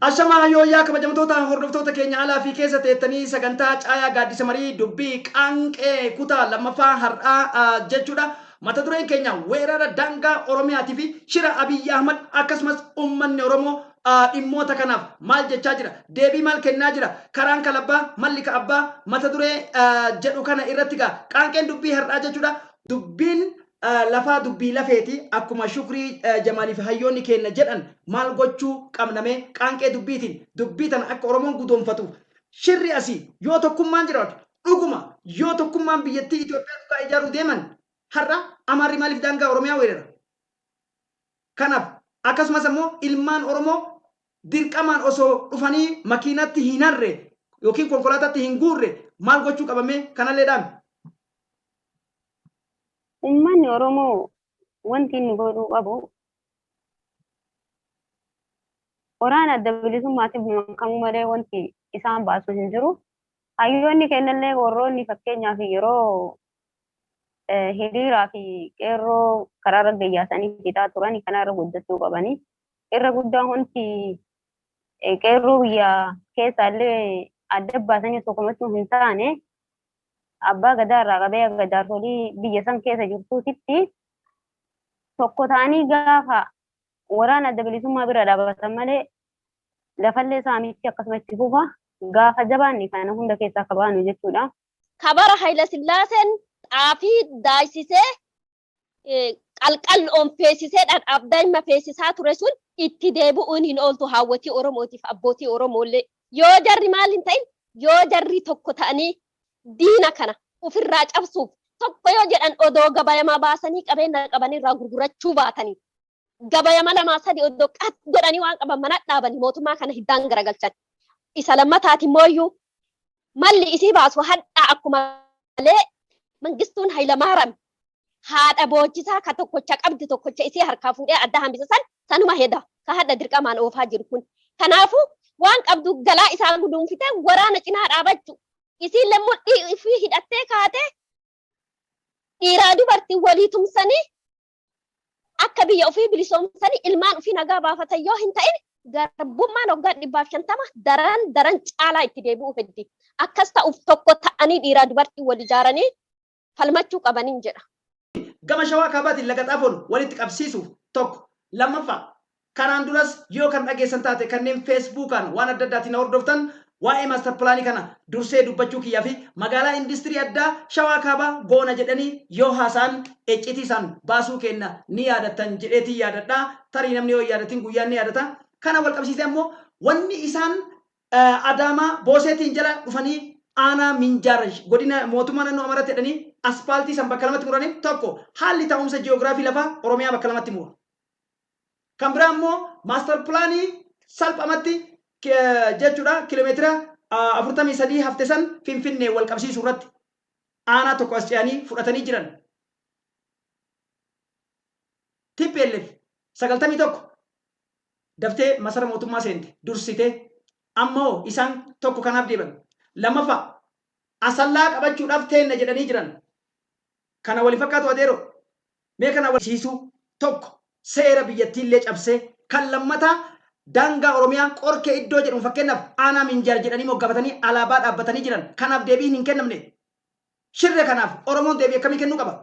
Ashama yoya kabajamtoota hordoftoota keenya alaa fi keessa teettanii sagantaa caayaa gaaddisa marii dubbii qaanqee kutaa lammaffaa har'aa jechuudha. Mata dureen keenya weerara daangaa Oromiyaatii fi shira Abiyyi Ahmad akkasumas uummanni Oromoo dhimmoota kanaaf maal jechaa jira? Deebii maal kennaa jira? Karaan kalabbaa mallika abbaa mata duree jedhu kana irratti gaa qaanqeen dubbii har'aa jechuudha. Dubbiin lafaa dubbii lafeeti akkuma shukrii jamaaliif hayyoonni kenna jedhan maal gochuu qabname qaanqee dubbiitiin dubbii tan akka Oromoon gudoonfatu shirri asii yoo tokkummaan jiraatu dhuguma yoo tokkummaan biyyattii Itoophiyaa dhugaa ijaaruu deeman har'a Amaarri maaliif daangaa Oromiyaa weerara? Kanaaf akkasumas immoo ilmaan Oromoo dirqamaan osoo dhufanii makiinatti hin harre yookiin konkolaataatti hin guurre maal gochuu qabame kanallee dhaame. Uummanni Oromoo wanti inni godhuu qabu waraana adda bilisummaatiif kamuu malee wanti isaan baasu hin jiru. Hayyoonni kennallee warroonni fakkeenyaaf yeroo hiriiraa fi qeerroo karaarra gayyaasanii fitaa turan kanarra guddachuu qabanii. Irra guddaan wanti qeerroo biyya keessaallee adda baasanii tokkumatti hin taane abbaa gadaarraa qabee gadaarsolii biyya san keessa jirtuutitti tokko ta'anii gaafa waraana adda bilisummaa bira dhaabatan malee lafallee saamichi akkasuma itti fufa gaafa jabaanni kana hunda keessaa kabaanu jechuudha. Kabara Hayila Sillaaseen xaafii daayisisee qalqal feesisee dhadhaabdaa feesisaa ture sun itti deebi'uun hin ooltu hawwatii Oromootiif abbootii Oromoollee yoo jarri maal hin ta'in yoo jarri tokko ta'anii diina kana ofirraa cabsuuf tokko yoo jedhan odoo gabayama baasanii qabeenya qabanii irraa gurgurachuu baatanii gabayama lamaa sadii odoo qat godhanii waan qaban mana dhaabanii mootummaa kana hiddaan garagalchan isa lammataati mooyyuu malli isii baasu hadhaa akkuma malee mangistuun Hayilamaariyaam haadha boochisaa ka tokkocha qabdi tokkocha isii harkaa fuudhee adda hambisan sanuma heda ka hadha dirqamaan oofaa jiru kun kanaafuu waan qabdu galaa isaa guduunfite waraana cinaa dhaabachuu isin lammuudhii fi hidhattee kaatee dhiiraa dubartii walii tumsanii akka biyya ofii bilisoomsanii ilmaan ofii nagaa baafatan yoo hin ta'in garbummaan waggaa 150 daran caalaa itti deebi'uu heddi akkas ta'uuf tokko ta'anii dhiiraa dubartii wal ijaaranii falmachuu qabaniin jedha. Gama shawaa kaabaatiin laga xaafoon walitti qabsiisuuf tokko lammaffaa kanaan duras yoo kan dhageessan taate kanneen feesbuukaan waan adda addaatiin hordoftan waa'ee maaster pilaanii kana dursee dubbachuu kiyyaa fi magaalaa industirii addaa shawaa kaabaa goona jedhanii yoo haasaan eccitii isaan baasuu kenna ni yaadattan jedheetii yaadadhaa tarii namni yoo yaadatiin guyyaan ni yaadata kana wal qabsiisee immoo wanni isaan adaamaa booseetiin jala dhufanii aanaa minjaara godina mootummaa naannoo Amaaraatti jedhanii aspaaltii san bakka lamatti muraniif tokko haalli taa'umsa ji'oogiraafii lafaa Oromiyaa bakka lamatti mura. Kan biraa immoo maaster pilaanii salphamatti jechuudha kiiloomeetira 43 hafte san Finfinnee wal qabsiisuu irratti aanaa tokko as ce'anii fudhatanii jiran. TPLF 91 daftee masara mootummaa seente dursitee ammoo isaan tokko kanaaf deeban. Lammaffaa asallaa qabachuudhaaf teenna jedhanii jiran. Kana wali fakkaatu adeero mee kana walsiisuu tokko seera biyyattiillee cabsee kan lammataa daangaa Oromiyaa qorkee iddoo jedhamu fakkeenyaaf aanaa minjaar jedhanii moggafatanii alaabaa dhaabbatanii jiran kanaaf deebiin hin kennamne. Shirre kanaaf Oromoon deebii akkamii kennuu qaba?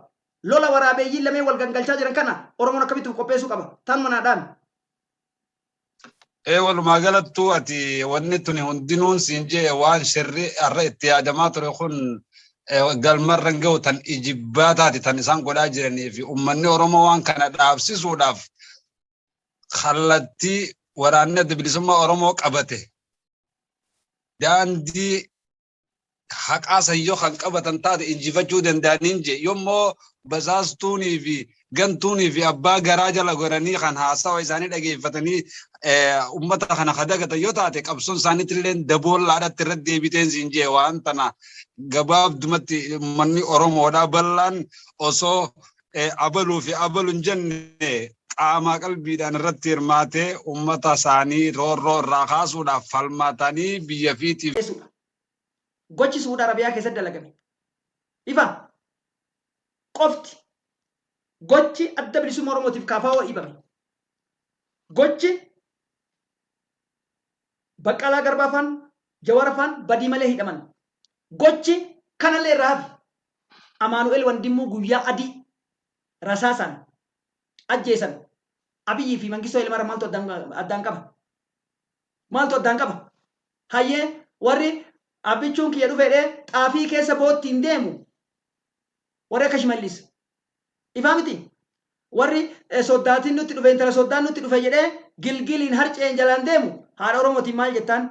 Lola waraabeeyyiin lamee wal gangalchaa jiran kana Oromoon akkamitti qopheessuu qaba? Tan manaadhaan. Walumaa galattuu ati wanni tuni hundinuun siin jee waan shirri irra itti yaadamaa ture kun galmarran gahu tan ijibbaataati tan isaan godhaa jiranii fi uummanni Oromoo waan kana dhaabsisuudhaaf kallattii waraanni adda bilisummaa Oromoo qabate daandii haqaa sayyoo kan qabatan taate injifachuu danda'aniin je yommuu basaastuunii fi gantuunii fi abbaa garaa jala godhanii kan haasawa isaanii dhageeffatanii ummata kana kadagatan yoo taate qabsoon isaaniitillee daboollaadhaatti irratti deebiteen siin jee waan tana gabaabdumatti uummanni Oromoodhaa bal'aan osoo abaluu fi abaluun jenne qaamaa qalbiidhaan irratti hirmaatee ummata isaanii roorroo irraa kaasuudhaaf falmatanii biyya fiitiif. Gochi Suudi Arabiyaa keessatti dalagame. Ifa qofti gochi adda bilisummaa Oromootiif kaafaa dhiibame. Gochi Baqqalaa Garbaafaan Jawaarafaan badii malee hidhaman. Gochi kanallee raafi Amaanu'eel Wandimmuu guyyaa adii rasaasan ajjeesan. Abiyyii fi Mangisoo Ilmaara maaltu addaan qaba? Maaltu addaan qaba? Hayyee warri abbichuun kiyya dhufeedhee xaafii keessa boottiin deemu warri akka Shimallis. Ifaa miti warri soddaatiin nutti dhufe intala soddaan nutti dhufe jedhee gilgiliin harceen jalaan deemu haadha Oromootiin maal jettaan?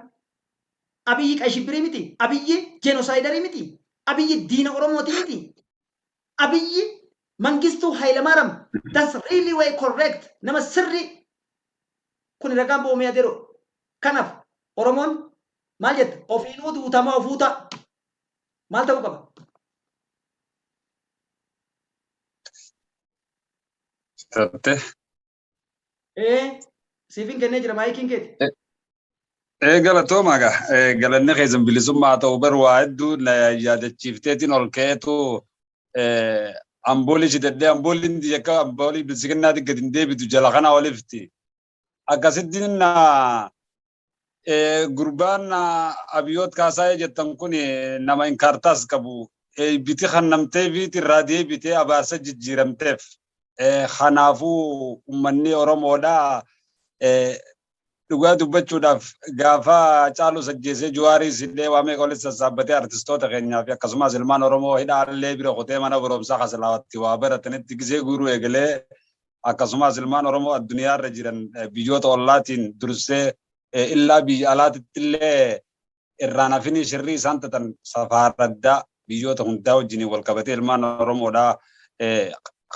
Abiyyi qashibbirii miti. Abiyyi jeenosaayidarii miti. Abiyyi diina Oromooti miti. Abiyyi Mangistuu Hayilamaariyaam. That's really way correct. Nama sirri kun ragaan boomee adeero. Kanaaf Oromoon maal jetta? Ofiinuu duutamaa ofuuta. Maal ta'uu qaba? Siifin kennee jira maayikiin keeti. Galatooma galanni keessan bilisummaa ta'u baruu waa hedduu na yaadachiifteetiin ol ka'eetu amboolii shidadhee ambooliin yakka amboolii bilisiginnaatti gadi hin deebitu jala kana olifti. Akkasittiin gurbaan Abiyyoot Kaasaa jettan kun nama inkaartaas qabu. Biti kan namtee biti irraa deebitee abaarsa jijjiiramteef. Kanaafuu uummanni Oromoodhaa dhugaa dubbachuudhaaf gaafa caalu sajjeesee Juwaaris illee waamee qolis sassaabbatee artistoota keenyaa fi akkasumas ilmaan Oromoo hidhaallee bira qotee mana barumsaa kaslaawatti waa baratanitti gisee guuruu eegalee akkasumas ilmaan Oromoo addunyaarra jiran biyyoota ollaatiin dursee illaa biyya alaatitti illee irraan hafinii shirrii isaan tatan safaaraddaa biyyoota hundaa wajjiniin wal qabatee ilmaan Oromoodhaa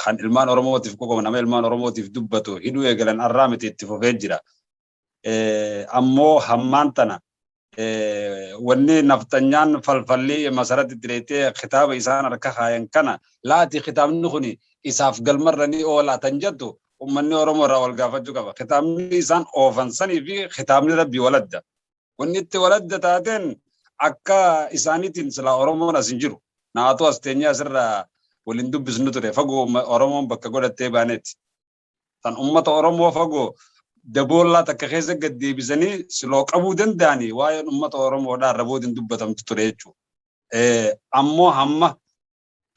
kan ilmaan Oromootiif qoqqoba nama ilmaan Oromootiif dubbatu hidhuu eegalan arraa miti itti fufee jira. Ammoo hammaan tana wanni naftanyaan falfallii masaratti direetee kitaaba isaan harka kaayan kana laati kitaabni kun isaaf galmarranii oolaa tan jettu ummanni Oromoo irraa wal gaafachuu qaba. Kitaabni isaan oofan sanii fi kitaabni Rabbii waladda. Wanni itti waladda taateen akka isaaniitiin silaa Oromoon as hin jiru. Naatu as teenyee asirraa waliin dubbisnu ture fagoo Oromoon bakka godhattee baanetti. Tan ummata Oromoo fagoo daboollaa takka keessa gad deebisanii siloo qabuu danda'anii waa'een ummata Oromoodhaa irra boodin dubbatamtu ture jechuudha. Ammoo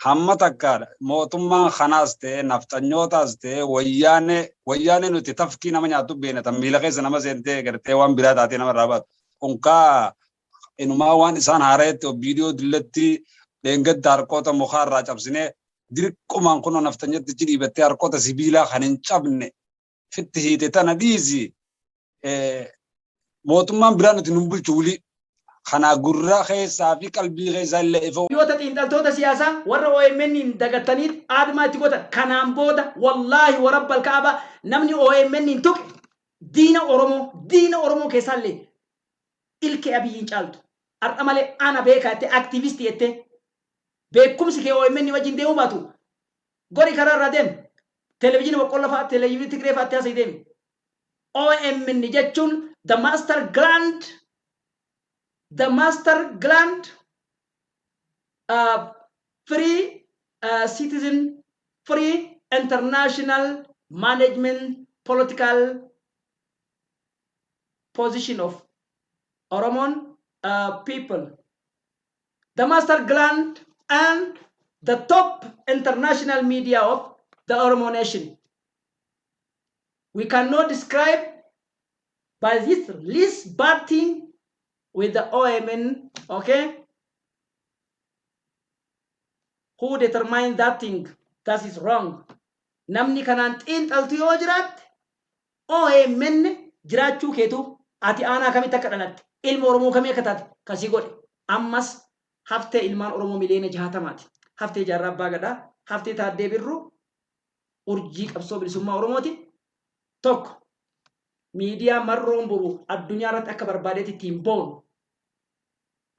hamma takka mootummaan kanaas ta'e nafxanyootaas ta'e wayyaanee nuti tafkii nama nyaatu beena tan miila keessa nama seentee gartee waan biraa taatee nama irraa baatu. Kunkaa inumaa waan isaan haareetti viidiyoo dillatti dheengadda harkoota mukaa irraa cabsinee dirqumaan kunoo naftanyatti dhiibattee harkoota sibiilaa kan hin cabne fitti hiite tana dhiisi mootummaan biraan nuti nun bulchu wuli kana gurra keessaa fi qalbii keessaa illee ifa. Biyyoota xiinxaltoota siyaasaa warra OMN dagataniit aadmaa itti godhan kanaan booda wallaahi warabbal kaaba namni OMN tuqe diina Oromoo keessaallee ilkee Abiyyiin caaltu har'a malee ana beekaa jettee aktiivistii jettee beekumsi kee OMN wajjin deemuu baatu gori karaa irraa deemu. Televizyinii boqqolloo fa'aa televizyinii Tigree fa'aatti haasa'ii deemi. OMN jechuun the master grand free citizen free international management political position of Oromoon people. The master grand and the top international media of the Oromo nation. We cannot describe by this least bad thing with the OMN, okay? Who determined that thing? That is wrong. Namni kanan xiinxaltu yoo jiraatte OMN jiraachuu keetu ati aanaa kamitti akka dhalatte ilma Oromoo kamii akka taate kasii godhe ammas haftee ilmaan Oromoo miliyoona 60maati. Haftee Jaarraa Abbaa Gadaa, haftee Taaddee Birruu, urjii qabsoo bilisummaa Oromooti. Tokko miidiyaa marroon buru addunyaa irratti akka barbaadeetti ittiin boonu.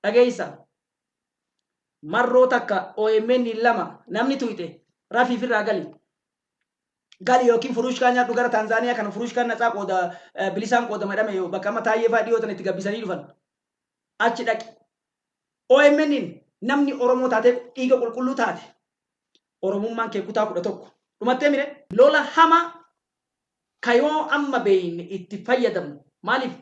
Dhageessa marroo takka OMN 2 namni tuyite rafiif irraa gali yookiin furuushkaa nyaadhu gara Taanzaaniyaa kana furuushkaan natsaa qooda bilisaan qooda madhame yoo bakka amma taayee fa'aa dhiyootan itti gabbisanii dhufan achi dhaqi. OMN namni Oromoo taate dhiiga qulqulluu taate Oromummaan kee kutaa 11 dhumattee mire lola hama kayoo amma beeyne itti fayyadamu maaliif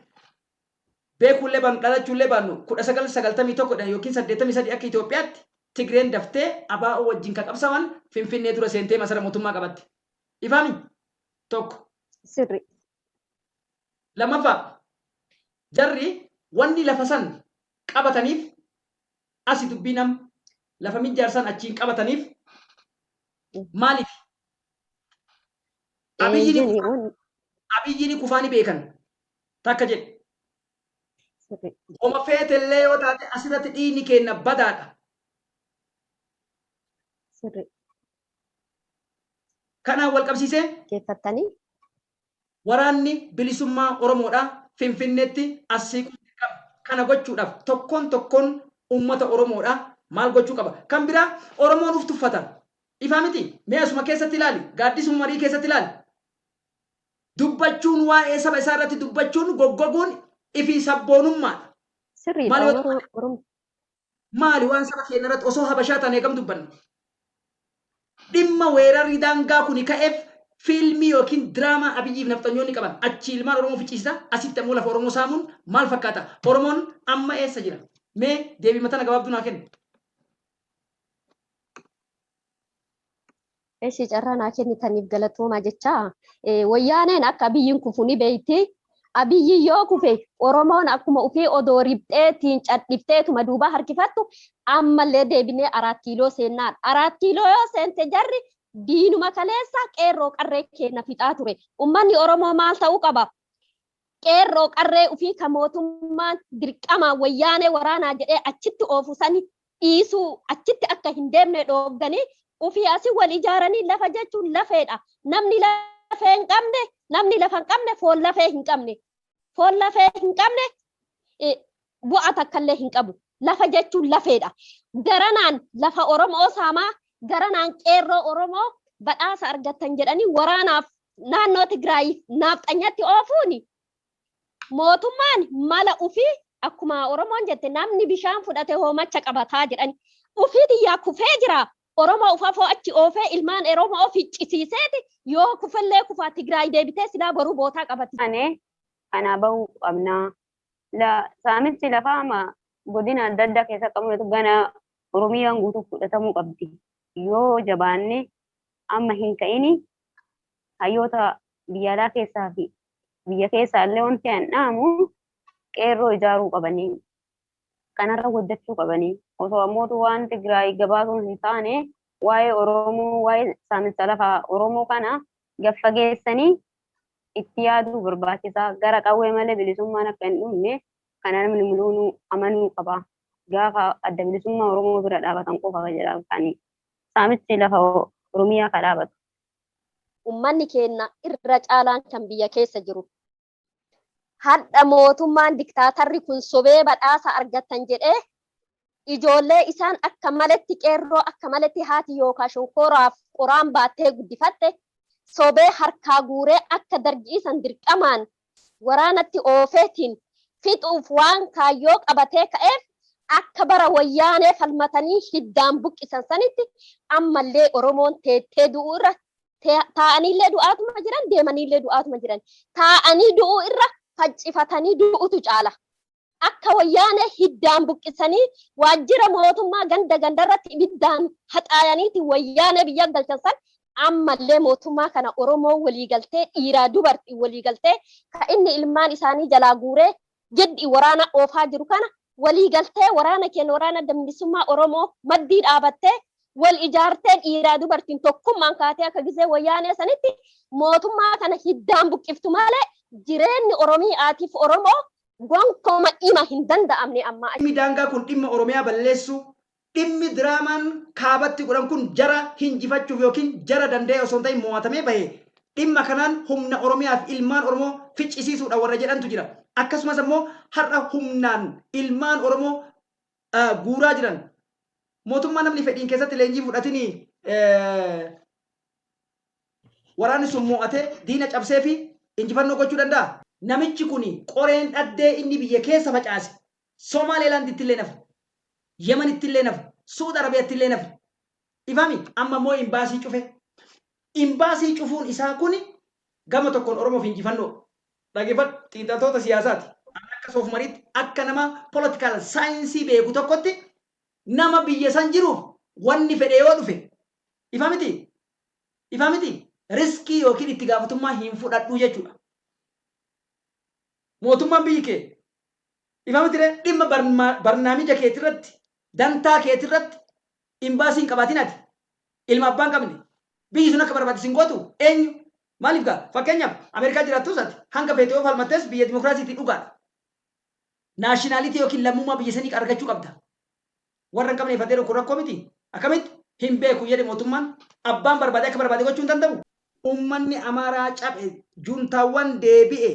beekullee baanu dhalachuullee baanu 1991 yookiin 83 akka Itoophiyaatti Tigreen daftee ABO wajjin kan qabsaman Finfinnee dura seentee masara mootummaa qabatte. Ifaami tokko. Sirri. Lammaffaa jarri wanni lafa san qabataniif asi dubbinam lafa mijaarsan achiin qabataniif maaliif? Abiyyiin kufaani beekan takka jedhe. Oma feetellee yoo taate asirratti dhiigni kenna badaadha. Kanaan wal qabsiisee Keeffattanii waraanni bilisummaa Oromoodhaa Finfinneetti asii kana gochuudhaaf tokkoon uummata Oromoodhaa maal gochuu qaba? Kan biraa Oromoon uf tuffata. Ifaa miti mee asuma keessatti ilaali, gaaddisuma marii keessatti ilaali. Dubbachuun waa'ee saba isaa irratti dubbachuun goggoguun ifi sabboonummaadha. Maali waan saba keenya irratti osoo habashaa taanee kam dubbanna? Dhimma weerarri daangaa kuni ka'eef fiilmii yookiin diraamaa Abiyyiif naftanyoonni qaban achi ilmaan Oromoo ficciisa asitti ammoo lafa Oromoo saamuun maal fakkaata? Oromoon amma eessa jira? Mee deebii matana gabaabduu naa kenna. Eessi carraa naa kennitaniif galatoomaa jecha wayyaaneen akka Abiyyiin kufu ni beeyti. Abiyyi yoo kufe Oromoon akkuma ufii odoo ribxeetiin cadhifteetuma duubaa harkifattu ammallee deebinee 4 kiiloo seennaan 4 kiiloo yoo seente jarri diinuma kaleessa qeerroo qarree kenna fixaa ture. Ummanni Oromoo maal ta'uu qaba? Qeerroo qarree ufii kan mootummaan dirqamaan wayyaanee waraanaa jedhee achitti oofusanii dhiisuu achitti akka hin deemne dhoogganii ufii asii wal ijaaranii lafa jechuun lafeedha. Namni lafee hin qabne, namni lafa hin qabne foon lafee hin qabne. Foon lafee hin qabne bu'aa takkallee hin qabu. Lafa jechuun lafeedha. Garanaan lafa Oromoo saamaa, garanaan qeerroo Oromoo badhaasa argatan jedhanii waraanaaf naannoo Tigraayiif naafxanyatti oofuuni. Mootummaan mala ufii akkuma Oromoon jette namni bishaan fudhate hoomacha qabataa jedhani. Ufii xiyyaa kufee jira. Oromoo ufafoo achi oofee ilmaan Oromoo ficcisiiseeti yoo kufallee kufaa Tigraay deebitee silaa boruu bootaa qabati. Kana bahuu qabnaa. Saamichi lafaa ama godina adda addaa keessa qabnu gana Oromiyaan guutuu fudhatamuu qabdi. Yoo jabaanne amma hin ka'ini hayyoota biyya alaa keessaa fi biyya keessaa illee wanti an dhaamu qeerroo ijaaruu qabanii kanarra hojjechuu qabanii osoo ammootu waan Tigraay gabaasuun hin taane waa'ee Oromoo waa'ee saamicha lafaa Oromoo kana gaffageessanii itti yaaduu barbaachisaa gara qawwee malee bilisummaan akka hin dhumne kana namni muluunuu amanuu qaba. Gaafa adda bilisummaa Oromoo bira dhaabatan qofa jedha kan saamichi lafa Oromiyaa ka dhaabatu. Ummanni keenya irra caalaan kan biyya keessa jiru. Hadda mootummaan diktaatarri kun sobee badhaasa argatan jedhee ijoollee isaan akka malatti qeerroo akka malatti haati yookaan shonkoraaf qoraan baattee guddifatte sobee harkaa guuree akka dargiisan dirqamaan waraanatti oofeetiin fixuuf waan kaayyoo qabatee ka'eef akka bara wayyaanee falmatanii hiddaan buqqisan sanitti ammallee Oromoon teettee du'uu irra taa'aniillee du'aatuma jiran deemaniillee du'aatuma jiran taa'anii du'uu irra faccifatanii du'utu caala. Akka wayyaanee hiddaan buqqisanii waajjira mootummaa ganda gandarratti ibiddaan haxaayaniiti wayyaanee biyya galchan san ammallee mootummaa kana Oromoo waliigaltee dhiiraa dubartii waliigaltee ka inni ilmaan isaanii jalaa guuree jedhi waraana oofaa jiru kana waliigaltee waraana keenya waraana bilisummaa Oromoo maddii dhaabattee wal ijaartee dhiiraa dubartiin tokkummaan kaatee akka gisee wayyaanee sanitti mootummaa kana hiddaan buqqiftu malee jireenyi Oromiyaatiif Oromoo gonkumaa dhima hin danda'amne amma. Dhimmi daangaa kun dhimma Oromiyaa balleessu dhimmi diraamaan kaabatti godhan kun jara hinjifachuuf yookiin jara danda'e osoo hin ta'in mo'atamee bahe dhimma kanaan humna Oromiyaaf ilmaan Oromoo ficcisiisuudha warra jedhantu jira. Akkasumas immoo har'a humnaan ilmaan Oromoo guuraa jiran mootummaa namni fedhiin keessatti leenjii fudhatini waraanni sun mo'atee diina cabsee fi injifannoo gochuu danda'a. Namichi kuni qoreen dhaddee inni biyya keessa facaase Somaaliilaanditti illee nafa, Yemenitti illee nafa, Suud Arabiyaatti illee nafa. Ifami amma immoo imbaasii cufe. Imbaasii cufuun isaa kuni gama tokkoon Oromoof injifannoo. Dhaggeeffadhu xiinxaltoota siyaasaati. akka soof mariitti akka nama political saayinsii beeku tokkotti nama biyya san jiruuf wanni fedhe yoo dhufe ifa miti riskii yookiin itti gaafatummaa hin fudhadhu jechuudha. Mootummaan biyyi kee ifa miti dhimma barnaamija keetirratti dantaa keetirratti imbaasiin qabaatiin ati ilma abbaan qabne biyyi sun akka barbaachisin gootu eenyu maaliif gaa fakkeenyaaf Ameerikaa jiraattus ati hanga feetee of falmattes biyya dimokiraasiitii dhugaadha. Naashinaalitii yookiin lammummaa biyya sanii argachuu qabda. Warra hin qabne fatee kun rakkoo miti. Akkamitti hin beeku jedhe mootummaan abbaan barbaade akka barbaade gochuu hin danda'u. Uummanni Amaaraa cabe juntaawwan deebi'e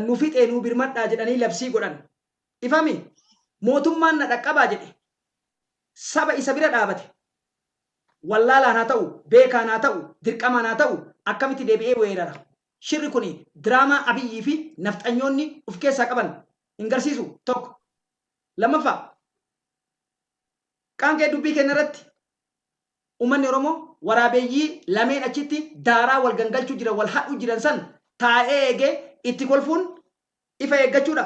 nu fixee nu birmadhaa jedhanii labsii godhan. Ifami mootummaan na dhaqqabaa jedhe saba isa bira dhaabate. Wallaalaan haa ta'u, beekaan haa ta'u, dirqamaan haa ta'u akkamitti deebi'ee weerara. Shirri kuni diraamaa Abiyyiifi nafxanyoonni of keessaa qaban hin garsiisu tokko. Lammaffaa Qaanqee dubbii kenna irratti uummanni Oromoo waraabeeyyii lameen achitti daaraa wal gangalchuu jiran wal hadhuu jiran san taa'ee eegee itti kolfuun ifa eeggachuudha.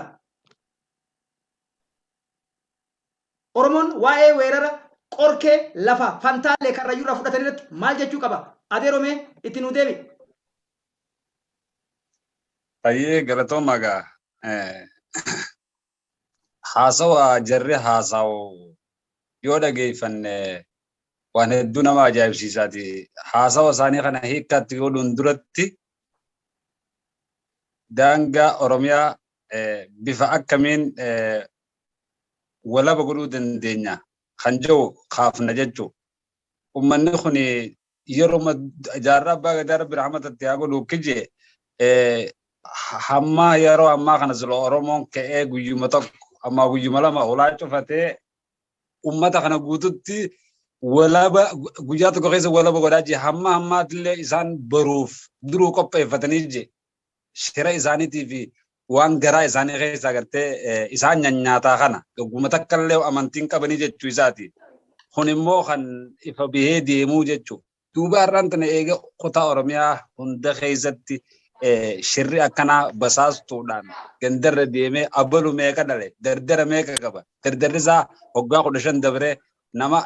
Oromoon waa'ee weerara qorkee lafa fantaalee karrayyuurraa fudhatan irratti maal jechuu qaba? Adeeromee itti nuu deebi. Ayyee galatooma gaa haasawa jarri haasawu yoo dhageeffanne waan hedduu nama ajaa'ibsiisaati. Haasawa isaanii kana hiikkaatti godhuun duratti daangaa Oromiyaa bifa akkamiin walaba godhuu dandeenya kan jiru kaafna jechuudha. Uummanni kun yeroo jaarraa abbaa gadaa Rabbi rahmatatti haa godhu kijee hamma yeroo ammaa kana sila Oromoon ka'ee guyyuma tokko amma guyyuma lama olaa cufatee ummata kana guututti walaba guyyaa tokko keessa walaba godhaa jee hamma ammaatillee isaan baruuf duruu qopheeffatanii jee shira isaaniitii fi waan garaa isaanii keessa agartee isaan nyaataa kana guyyuma takkallee amantiin qabanii jechuu isaati. Kun immoo kan ifa bihee deemuu jechuu. Duuba irraan tana eega kutaa Oromiyaa hunda keessatti shirri akkanaa basaastuudhaan gandarra deemee abbalu meeqa dhale dardara meeqa qaba dardarri isaa waggaa 15 dabre nama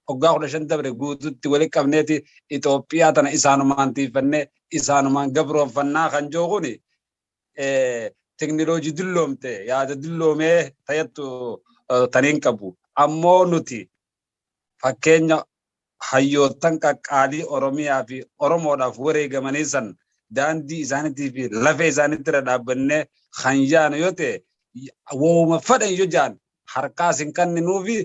waggaa 15 dabre guututti walitti qabneeti Itoophiyaa tana isaanumaan tiifannee isaanumaan gabroonfannaa kan jiru kuni teknooloojii dulloomte yaada dulloomee tayyattu taniin qabu ammoo nuti fakkeenya hayyootan qaqqaalii Oromiyaa fi Oromoodhaaf wareegamanii san daandii isaaniitii fi lafee isaaniitti irra dhaabbannee kan yaanu yoo ta'e wooma fadhan yoo jaan harkaas hin kanninuu fi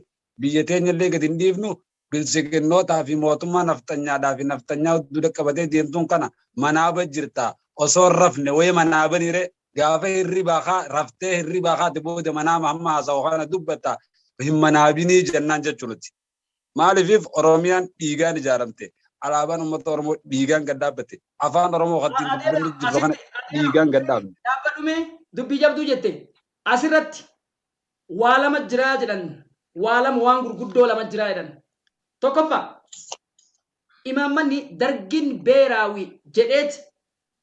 biyya teenyallee gadi hin dhiifnu bilisiginnootaa fi mootummaa naftanyaadhaa fi naftanyaa dura qabatee deemtuun kana manaaba jirta osoo rafne wayii manaabaniire gaafa hirribaa kaa raftee hirribaa kaati booda manaama hamma haasa'u kana dubbata hin manaabinii jennaan jechuuti. Maaliif Oromiyaan dhiigaan ijaaramte alaabaan uummata Oromoo dhiigaan gad dhaabbate afaan Oromoo kattiin dubbanni jirtu kana dhiigaan gad dhaabne. Dhaabbadhumee dubbii jabduu jette asirratti waa lama jiraa jedhan waa lama waan gurguddoo lama jiraa jedhan tokkoffaa imaammanni dargin beeraawii jedheet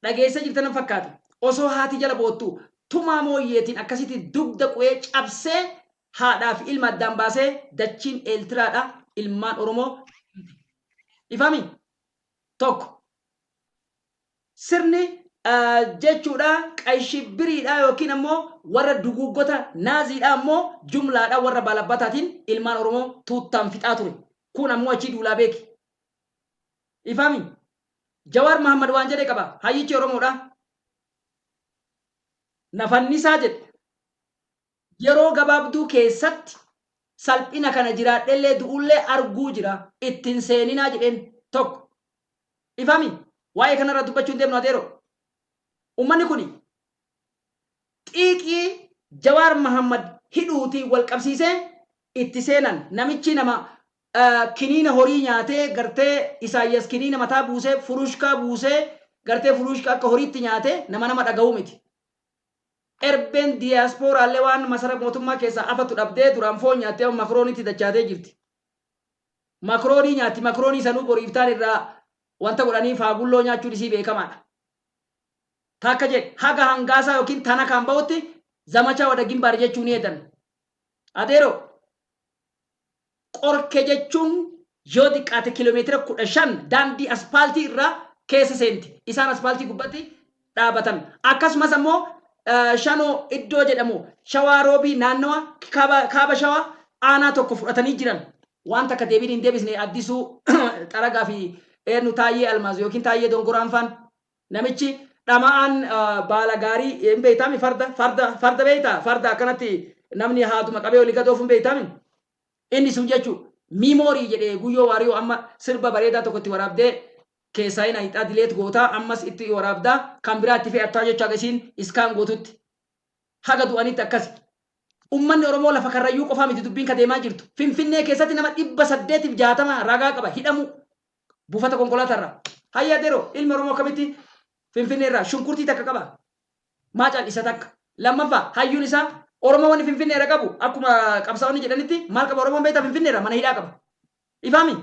dhageessa jirtan fakkaata osoo haati jala boottu tumaa mooyyeetiin akkasitti dugda qu'ee cabsee haadhaa fi ilma addaan baasee dachiin eeltiraadha ilmaan Oromoo ifami tokko sirni jechuudha qayshibiriidha yookiin ammoo warra duguggota naaziidha ammoo jumlaadha warra balabbataatiin ilmaan Oromoo tuuttaan fixaa ture kun ammoo achii duulaa beeki ifami Jawaar Mahammad waan jedhe qaba hayyichi Oromoodha nafannisaa jedhe yeroo gabaabduu keessatti salphina kana jiraadhellee du'ullee arguu jira ittiin seeninaa jedheen tokko ifami waa'ee kanarra dubbachuun deemnu adeero ummanni kuni xiiqii Jawaar Mahammad hidhuutii wal qabsiisee itti seenan namichi nama kiniina horii nyaatee gartee Isaayyaas kiniina mataa buusee furushkaa buusee gartee furushkaa akka horiitti nyaatee nama dhaga'uu miti. Erben diasporaallee waan masara mootummaa keessaa afatu dhabdee duraan foon nyaattee makrooniitti dachaatee jirti. Makroonii nyaatti makroonii sanuu boriiftaan irraa wanta godhanii faagulloo nyaachuun isii beekamaadha. takka jedhe haga hangaasaa yookiin tana kan ba'utti zamachaa wada gimbaar jechuun eedan. Adeero qorke jechuun yoo xiqqaate kiiloomeetira 15 daandii aspaaltii irraa keessa seenti. Isaan aspaaltii gubbatti dhaabatan. Akkasumas ammoo shanoo iddoo jedhamu shawaa roobii naannawa kaaba shawaa aanaa tokko fudhatanii jiran. Wanta akka deebiin hin deebisne addisuu xaragaa fi eenyu taayee almaaz yookiin taayee dongoraan faan namichi dhamaan baala gaarii hin beektaami farda beektaa farda akkanatti namni haatuma qabee olii gadoof hin beektaami. Inni sun jechuun miimoorii jedhee guyyoo waariyoo amma sirba bareedaa tokkotti waraabdee keessaa hin hidhaa dileet gootaa ammas itti waraabdaa kan biraatti fe'attaa jecha agasiin iskaan gootutti haga du'anitti akkasi. Ummanni Oromoo lafa karrayyuu qofaa miti dubbiin ka deemaa jirtu. Finfinnee keessatti nama 860 ragaa qaba hidhamu buufata konkolaatarraa. Hayya Adeero ilmi Oromoo akkamitti Finfinnee irraa shunkurtii takka qaba. Maa callisa takka. Lammaffaa hayyuun isaa Oromoo wanni Finfinnee irra qabu akkuma qabsaa'onni jedhanitti maal qaba Oromoon beektaa Finfinnee irraa mana hidhaa qaba. Ifaami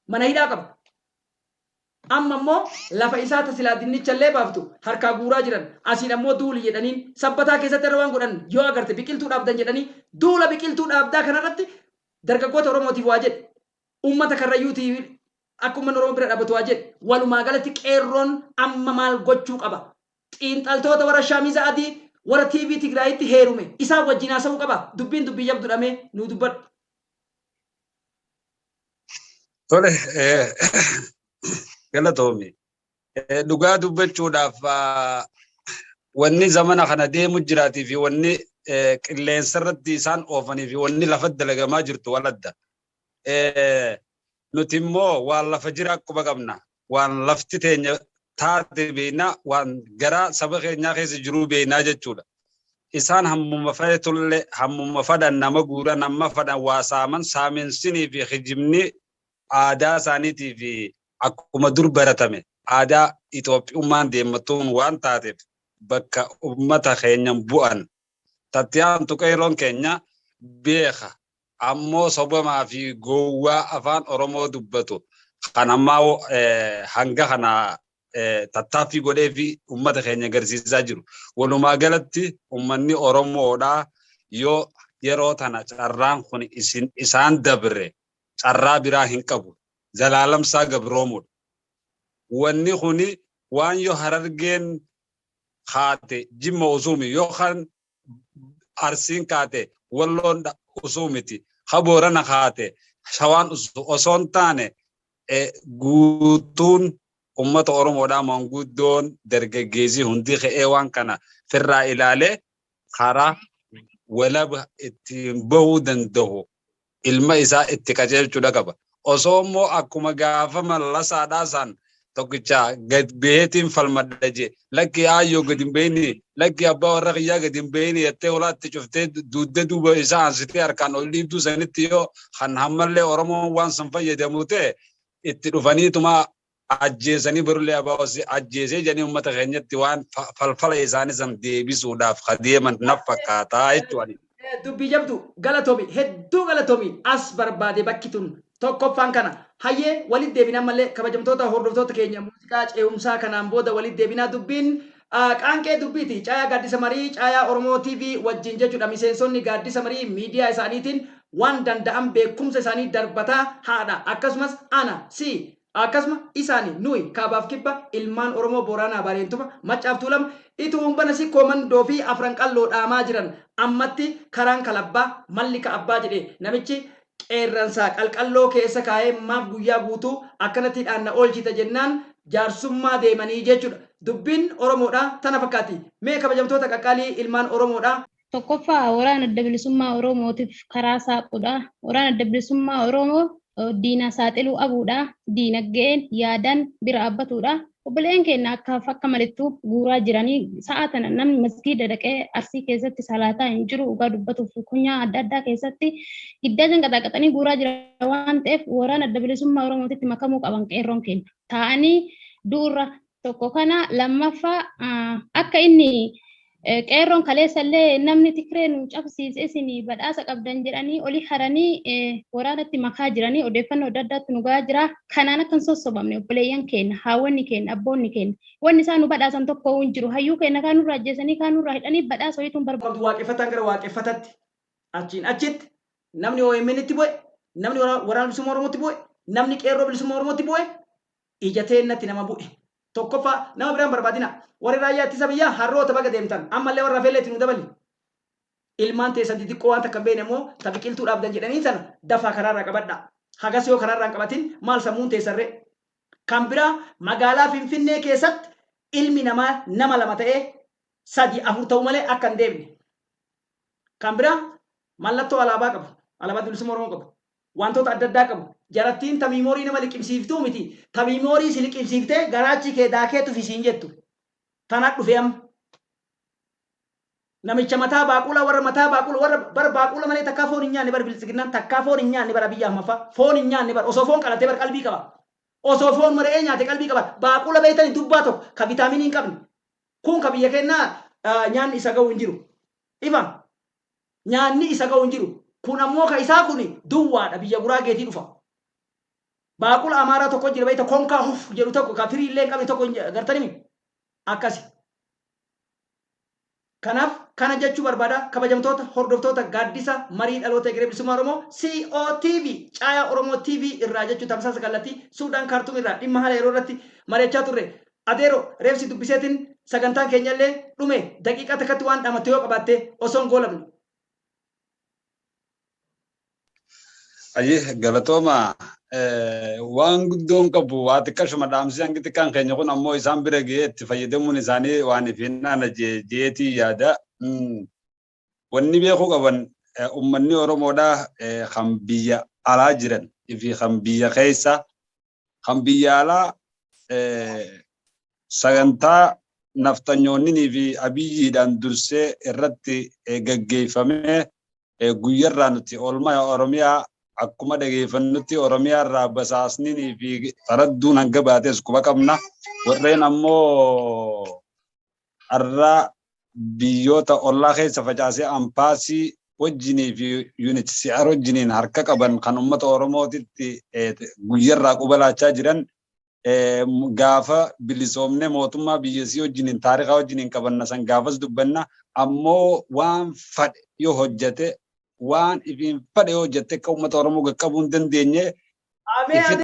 mana hidhaa qaba. Amma immoo lafa isaa tasilaa dinnicha illee baaftu harkaa guuraa jiran asiin ammoo duuli jedhaniin sabbataa keessatti irra waan godhan yoo agarte biqiltuu dhaabdan jedhanii duula biqiltuu dhaabdaa kanarratti dargaggoota Oromootiif waa jedhe uummata karrayyuutiif akka uummanni Oromoo bira dhaabbatu waa jedhe walumaa galatti qeerroon amma maal gochuu qaba xiinxaltoota warra shaamiza adii warra TV Tigraayitti heerume isaa wajjin haasa'uu qaba dubbiin dubbii jabdu dhamee nu dubbadhu. Tole galatoomi dhugaa dubbachuudhaaf wanni zamana kana deemu jiraatii fi wanni qilleensa irratti isaan oofanii fi wanni lafa dalagamaa jirtu waladda. Nuti immoo waan lafa jira akkuma qabna waan lafti teenya taate beeknaa waan garaa saba keenyaa keessa jiruu beeknaa jechuudha. Isaan hammuma fedhe tolle hammuma fedhan nama guuran amma fedhan waa saaman saamiinsinii fi hijibni aadaa isaaniitii fi akkuma dur baratame aadaa Itoophiyummaan deematuun waan taateef bakka ummata keenyan bu'an tattiyaan tuqeeroon keenya beeka ammoo sobamaa fi gowwaa afaan Oromoo dubbatu kan ammaa hanga kana tattaaffii godhee fi ummata keenya agarsiisaa jiru. Walumaa galatti ummanni Oromoodhaa yoo yeroo tana carraan kun isaan dabre carraa biraa hin qabu. Zalaalamsaa gabroomudha. Wanni kuni waan yoo Harargeen kaate Jimma usumi yookaan Arsiin kaate Walloon usumiti Boorana kaate Shawaan osoon taane guutuun ummata Oromoodhaa manguddoon dargaggeessii hundi ka'ee waan kana firraa ilaalee karaa walaba ittiin bahuu danda'u ilma isaa itti qajeelchuudha qaba. Osommo akkuma gaafa mallasaadhaa san tokkicha gad beetiin falmadha je lakki ayyoo gad hin beeyni lakki abbaa warra qiyyaa gad hin beeyni jettee olaatti cuftee duudde duuba isaa ansitee harkaan ol dhiibduu sanitti yoo kan hammallee Oromoon waan san fayyadamu ta'e itti dhufaniituma ajjeesanii birullee abaawasi ajjeesee jedhanii uummata keenyatti waan falfala isaanii san deebisuudhaaf kadeeman naf fakkaataa jechuudha. Dubbii jabdu galatoomi hedduu galatoomi as barbaade bakki tun tokkoffaan kana hayyee walitti deebinaa malee kabajamtoota hordoftoota keenya muuziqaa ce'umsaa kanaan booda walitti deebinaa dubbiin qaanqee dubbiiti caayaa gaaddisa marii caayaa Oromoo TV wajjin jechuudha miseensonni gaaddisa marii miidiyaa isaaniitiin waan danda'an beekumsa isaanii darbataa haadha akkasumas ana si akkasuma isaanii nuyi kaabaaf kibba ilmaan Oromoo Booranaa Bareentuma Maccaaf Tuulama itu umbana si komandoo fi afran qalloo dhaamaa jiran ammatti karaan kalabbaa mallika abbaa jedhe namichi qeerransaa qalqalloo keessa kaa'ee maaf guyyaa guutuu akkanatti dhaanna oolchita jennaan jaarsummaa deemanii jechuudha. Dubbiin Oromoodhaa tana fakkaati. Mee kabajamtoota qaqqaalii ilmaan Oromoodhaa. Tokkoffaa waraana adda bilisummaa Oromootiif karaa saaquudha. Waraana adda bilisummaa Oromoo diina saaxiluu abuudha. Diinagdeen yaadan bira abbatuudha. Obboleen keenya akka malittuu guuraa jiranii sa'a tana namni masgiida dhaqee Arsii keessatti salaataa hin jiru dhugaa dubbatuuf kunyaa adda addaa keessatti hiddaa janqaxaqaxanii guuraa jira waan ta'eef waraana adda bilisummaa Oromootitti makamuu qaban qeerroon keenya. Ta'anii duura tokko kana lammaffaa akka inni qeerroon kaleessallee namni Tigree nu cabsiise isinii badhaasa qabdan jedhanii oli haranii waraanatti makaa jiranii odeeffannoo adda addaatti nu gahaa jira. Kanaan akkan sossobamne obboleeyyan keenya, haawwanni keenya, abboonni keenya wanni isaan nu badhaasan tokko hin jiru. Hayyuu keenya kaan nurraa ajjeesanii kaan nurraa hidhanii badhaasa wayituun barbaadu. Waaqeffataan gara waaqeffatatti achiin achitti namni OMN itti bu'e, namni waraana bilisummaa Oromootti bu'e, namni qeerroo bilisummaa Oromootti bu'e ija teennatti nama bu'e. Tokkoffaa nama biraan barbaadina. Warri raayyaa ittisa biyyaa harroota baga deemtan ammallee warra feelleetti nu dabali. Ilmaan teessan xixiqqoo waan takka beene immoo tabiqiltuu dhaabdan jedhanii sana dafaa karaarraa qabadha. Hagas yoo karaarraa hin qabatin maal sammuun teessarree. Kan biraa magaalaa Finfinnee keessatti ilmi namaa nama lama ta'ee 3 4 ta'u malee akka hin deemne. Kan biraa mallattoo alaabaa qabu. Alaabaa bilisummaa Oromoo qabu. Wantoota adda addaa qabu. Jarattiin tamiimoorii nama liqimsiiftuu miti. Tamiimoorii si liqimsiiftee garaachi kee daakeetu fisiin jettu. Tanaa dhufee amma. Namicha mataa baaqula warra mataa baaqula warra bara baaqula malee takkaa foon hin nyaanne bara bilisiginnaan takkaa foon hin nyaanne bara biyya ammaffaa foon hin nyaanne bara osoo foon qalatee bara qalbii qaba. Osoo foon maree nyaate qalbii qaba. Baaqula beeytanii dubbaa tokko ka vitaaminii hin qabne. Kun ka biyya kennaa nyaanni isa ga'u hin jiru. Ifa nyaanni isa ga'u hin jiru. Kun ammoo ka isaa kun duwwaadha biyya Guraageetii dhufa. Baaqula amaaraa tokko jira beeyta konkaa huf jedhu tokko ka firii illee hin qabne tokko gartanii akkasi. Kanaaf kana jechuu barbaada kabajamtoota hordoftoota gaaddisa marii dhaloota egeree bilisummaa Oromoo COTV caayaa Oromoo TV irraa jechuu tamsaasa kallattii Suudaan kaartuum irraa dhimma haala yeroo irratti mari'achaa turre. Adeero reefsi dubbiseetiin sagantaan keenyallee dhume daqiiqaa takkatti waan dhamatte yoo qabaatte osoo hin goolabne. Ayyee galatooma waan guddoon qabu waa xiqqashuma dhaamsi hangi xiqqaan keenya kun ammoo isaan bira ga'ee itti fayyadamuun isaanii waan ifinnaan jeetii yaada. Wanni beekuu qaban uummanni Oromoodhaa kan biyya alaa jiran fi kan biyya keessa kan biyya alaa sagantaa naftanyoonnii fi abiyyiidhaan dursee irratti gaggeeffamee guyyarraa nuti oolmaa Oromiyaa akkuma dhageeffannutti Oromiyaa irraa basaasnii fi faradduun hanga baates quba qabna. Warreen ammoo har'a biyyoota ollaa keessa facaasee ampaasii wajjinii fi UNHCR wajjiniin harka qaban kan uummata Oromootitti guyyarraa quba laachaa jiran gaafa bilisoomne mootummaa biyyasii wajjiniin taarikaa wajjiniin qabanna san gaafas dubbanna ammoo waan fadhe yoo hojjete waan ifiin fadhe hojjete akka uummata Oromoo qaqqabuu hin dandeenye